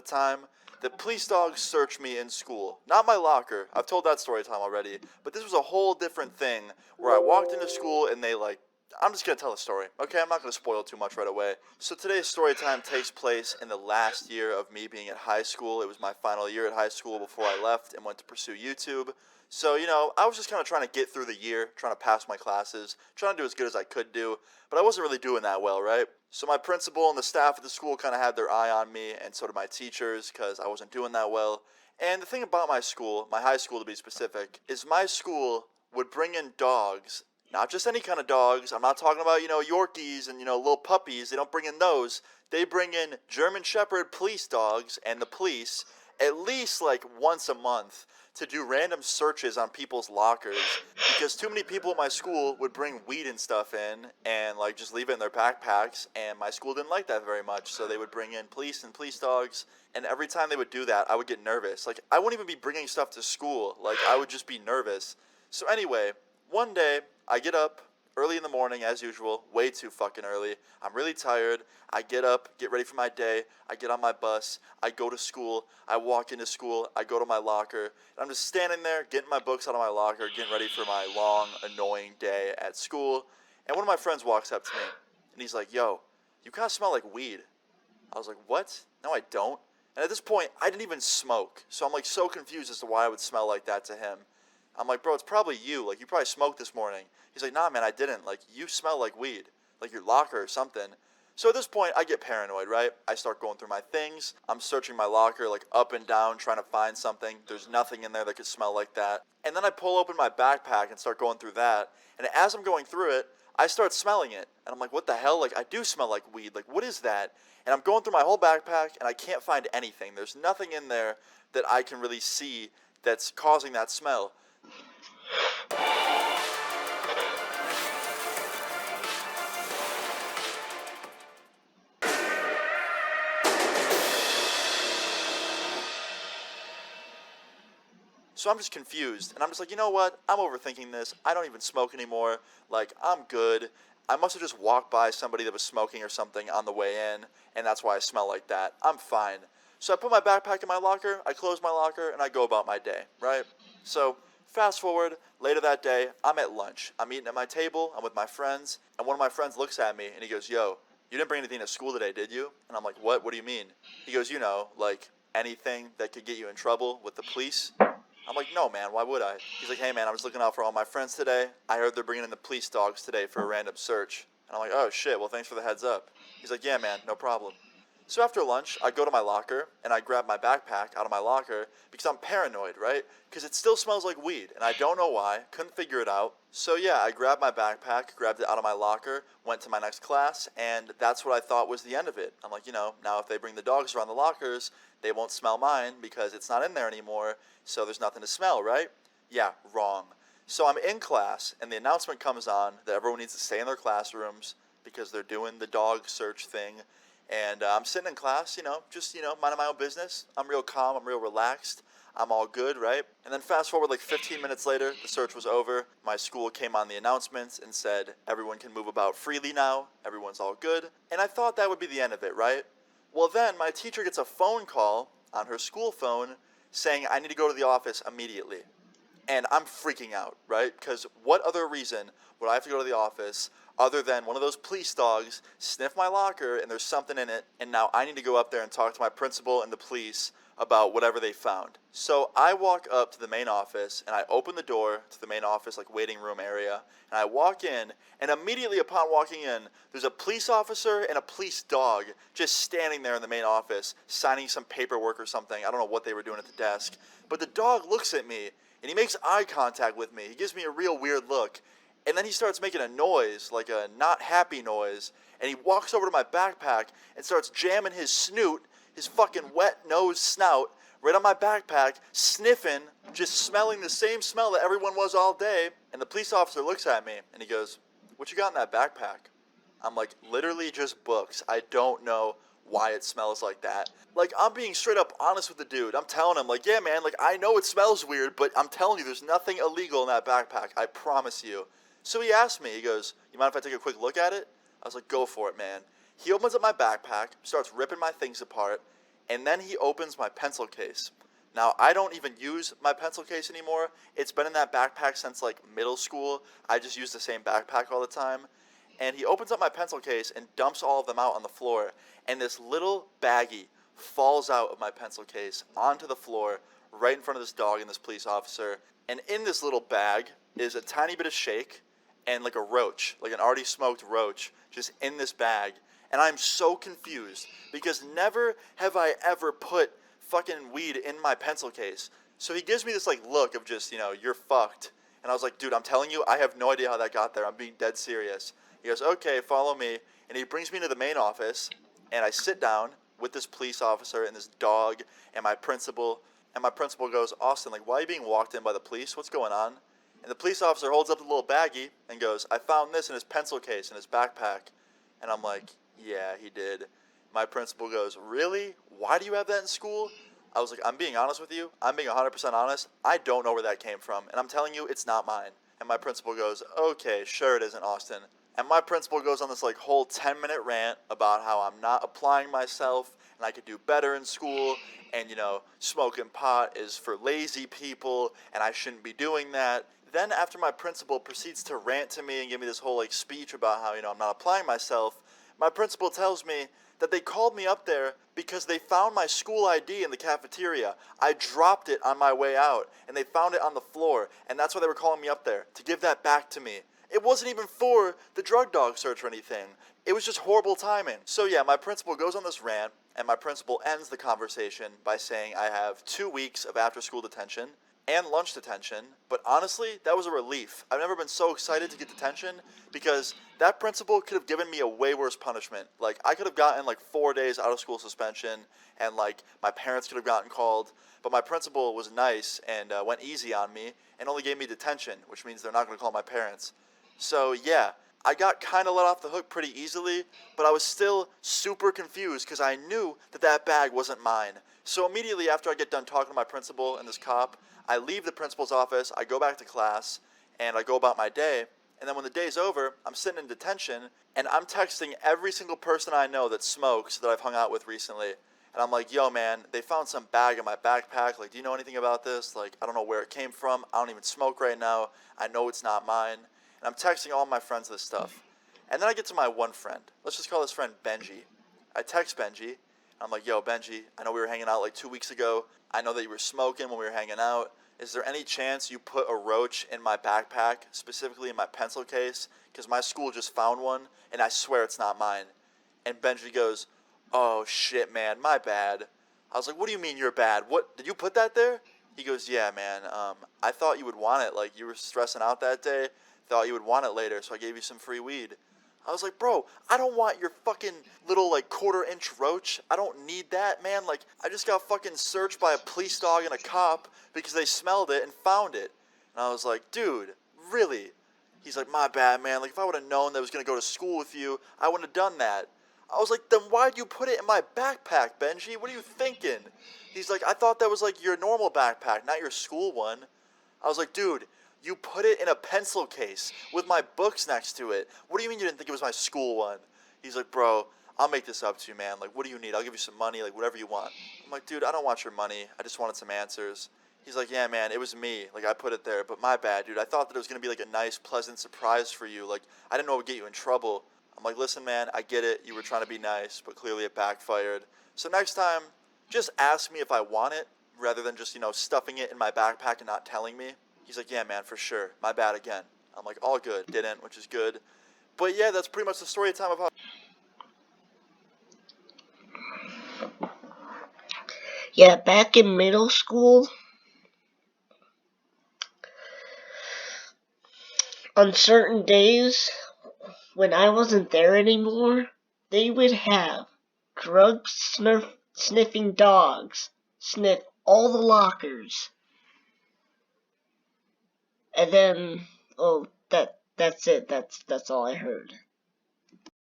time that police dogs searched me in school. Not my locker. I've told that story time already. But this was a whole different thing where I walked into school and they I'm just going to tell the story, okay? I'm not going to spoil too much right away. So today's story time takes place in the last year of me being at high school. It was my final year at high school before I left and went to pursue YouTube. So, I was just kind of trying to get through the year, trying to pass my classes, trying to do as good as I could do, but I wasn't really doing that well, right? So my principal and the staff at the school kind of had their eye on me, and so did my teachers, because I wasn't doing that well. And the thing about my school, my high school to be specific, is my school would bring in dogs. Not just any kind of dogs. I'm not talking about, Yorkies and, little puppies. They don't bring in those. They bring in German Shepherd police dogs and the police at least once a month to do random searches on people's lockers, because too many people at my school would bring weed and stuff in and just leave it in their backpacks, and my school didn't like that very much, so they would bring in police and police dogs, and every time they would do that, I would get nervous. I wouldn't even be bringing stuff to school. I would just be nervous. So anyway, one day, I get up early in the morning, as usual, way too fucking early. I'm really tired. I get up, get ready for my day. I get on my bus. I go to school. I walk into school. I go to my locker. And I'm just standing there, getting my books out of my locker, getting ready for my long, annoying day at school. And one of my friends walks up to me, and he's like, "Yo, you kind of smell like weed." I was like, "What? No, I don't." And at this point, I didn't even smoke. So I'm so confused as to why I would smell like that to him. I'm like, "Bro, it's probably you. You probably smoked this morning." He's like, "Nah, man, I didn't. You smell like weed. Your locker or something." So at this point, I get paranoid, right? I start going through my things. I'm searching my locker, up and down, trying to find something. There's nothing in there that could smell like that. And then I pull open my backpack and start going through that. And as I'm going through it, I start smelling it. And I'm like, "What the hell? I do smell like weed. What is that?" And I'm going through my whole backpack, and I can't find anything. There's nothing in there that I can really see that's causing that smell. So I'm just confused, and I'm just like, you know what? I'm overthinking this. I don't even smoke anymore. I'm good. I must have just walked by somebody that was smoking or something on the way in, and that's why I smell like that. I'm fine. So I put my backpack in my locker, I close my locker, and I go about my day, right? So fast forward, later that day, I'm at lunch. I'm eating at my table, I'm with my friends, and one of my friends looks at me, and he goes, "Yo, you didn't bring anything to school today, did you?" And I'm like, "What? What do you mean?" He goes, anything that could get you in trouble with the police. I'm like, "No, man, why would I?" He's like, "Hey, man, I was looking out for all my friends today. I heard they're bringing in the police dogs today for a random search." And I'm like, "Oh, shit, well, thanks for the heads up." He's like, "Yeah, man, no problem." So after lunch, I go to my locker, and I grab my backpack out of my locker, because I'm paranoid, right? Because it still smells like weed, and I don't know why, couldn't figure it out. So yeah, I grabbed my backpack, grabbed it out of my locker, went to my next class, and that's what I thought was the end of it. I'm like, now if they bring the dogs around the lockers, they won't smell mine, because it's not in there anymore, so there's nothing to smell, right? Yeah, wrong. So I'm in class, and the announcement comes on that everyone needs to stay in their classrooms, because they're doing the dog search thing. And I'm sitting in class, just, minding my own business. I'm real calm, I'm real relaxed. I'm all good, right? And then fast forward 15 minutes later, the search was over. My school came on the announcements and said, everyone can move about freely now. Everyone's all good. And I thought that would be the end of it, right? Well, then my teacher gets a phone call on her school phone saying I need to go to the office immediately. And I'm freaking out, right? Because what other reason would I have to go to the office other than one of those police dogs sniff my locker and there's something in it, and now I need to go up there and talk to my principal and the police about whatever they found. So I walk up to the main office, and I open the door to the main office, waiting room area, and I walk in, and immediately upon walking in, there's a police officer and a police dog just standing there in the main office, signing some paperwork or something. I don't know what they were doing at the desk, but the dog looks at me, and he makes eye contact with me. He gives me a real weird look. And then he starts making a noise, a not happy noise. And he walks over to my backpack and starts jamming his snoot, his fucking wet nose snout, right on my backpack, sniffing, just smelling the same smell that everyone was all day. And the police officer looks at me and he goes, "What you got in that backpack?" I'm like, "Literally just books. I don't know why it smells like that." I'm being straight up honest with the dude. I'm telling him, "Yeah, man, I know it smells weird, but I'm telling you, there's nothing illegal in that backpack. I promise you." So he asked me, he goes, "You mind if I take a quick look at it?" I was like, "Go for it, man." He opens up my backpack, starts ripping my things apart, And then he opens my pencil case. Now, I don't even use my pencil case anymore. It's been in that backpack since like middle school. I just use the same backpack all the time. And he opens up my pencil case and dumps all of them out on the floor. And this little baggie falls out of my pencil case onto the floor right in front of this dog and this police officer. And in this little bag is a tiny bit of shake and like a roach, like an already smoked roach, just in this bag. And I'm so confused because never have I ever put fucking weed in my pencil case. So he gives me this like look of just, you're fucked. And I was like, dude, I'm telling you, I have no idea how that got there. I'm being dead serious. He goes, okay, follow me. And he brings me to the main office, and I sit down with this police officer and this dog and my principal. And my principal goes, Austin, like, why are you being walked in by the police? What's going on? And the police officer holds up the little baggie and goes, I found this in his pencil case in his backpack. And I'm like, yeah, he did. My principal goes, really? Why do you have that in school? I was like, I'm being honest with you. I'm being 100% honest. I don't know where that came from. And I'm telling you, it's not mine. And my principal goes, okay, sure it isn't, Austin. And my principal goes on this like whole 10-minute rant about how I'm not applying myself and I could do better in school. And, smoking pot is for lazy people and I shouldn't be doing that. Then after my principal proceeds to rant to me and give me this whole like speech about how, I'm not applying myself, my principal tells me that they called me up there because they found my school ID in the cafeteria. I dropped it on my way out, and they found it on the floor, and that's why they were calling me up there, to give that back to me. It wasn't even for the drug dog search or anything. It was just horrible timing. So yeah, my principal goes on this rant, and my principal ends the conversation by saying I have 2 weeks of after-school detention and lunch detention, but honestly, that was a relief. I've never been so excited to get detention because that principal could have given me a way worse punishment. Like, I could have gotten like 4 days out of school suspension and like my parents could have gotten called, but my principal was nice and went easy on me and only gave me detention, which means they're not going to call my parents. So yeah, I got kind of let off the hook pretty easily, but I was still super confused because I knew that that bag wasn't mine. So immediately after I get done talking to my principal and this cop, I leave the principal's office, I go back to class, and I go about my day. And then when the day's over, I'm sitting in detention, and I'm texting every single person I know that smokes that I've hung out with recently. And I'm like, yo, man, they found some bag in my backpack. Like, do you know anything about this? Like, I don't know where it came from. I don't even smoke right now. I know it's not mine. And I'm texting all my friends this stuff. And then I get to my one friend. Let's just call this friend Benji. I text Benji. I'm like, yo, Benji, I know we were hanging out like 2 weeks ago. I know that you were smoking when we were hanging out. Is there any chance you put a roach in my backpack, specifically in my pencil case? Because my school just found one, and I swear it's not mine. And Benji goes, oh, shit, man, my bad. I was like, what do you mean you're bad? What, did you put that there? He goes, yeah, man, I thought you would want it. Like, you were stressing out that day. Thought you would want it later, so I gave you some free weed. I was like, bro, I don't want your fucking little, like, quarter-inch roach. I don't need that, man. Like, I just got fucking searched by a police dog and a cop because they smelled it and found it. And I was like, dude, really? He's like, my bad, man. Like, if I would have known that I was going to go to school with you, I wouldn't have done that. I was like, then why'd you put it in my backpack, Benji? What are you thinking? He's like, I thought that was, like, your normal backpack, not your school one. I was like, dude, you put it in a pencil case with my books next to it. What do you mean you didn't think it was my school one? He's like, bro, I'll make this up to you, man. Like, what do you need? I'll give you some money, like, whatever you want. I'm like, dude, I don't want your money. I just wanted some answers. He's like, yeah, man, it was me. Like, I put it there, but my bad, dude. I thought that it was going to be, like, a nice, pleasant surprise for you. Like, I didn't know it would get you in trouble. I'm like, listen, man, I get it. You were trying to be nice, but clearly it backfired. So next time, just ask me if I want it rather than just, stuffing it in my backpack and not telling me. He's like, yeah, man, for sure. My bad again. I'm like, all good. Didn't, which is good. But yeah, that's pretty much the story time of how... Yeah, back in middle school, on certain days, when I wasn't there anymore, they would have sniffing dogs sniff all the lockers. And then, that's it. That's all I heard.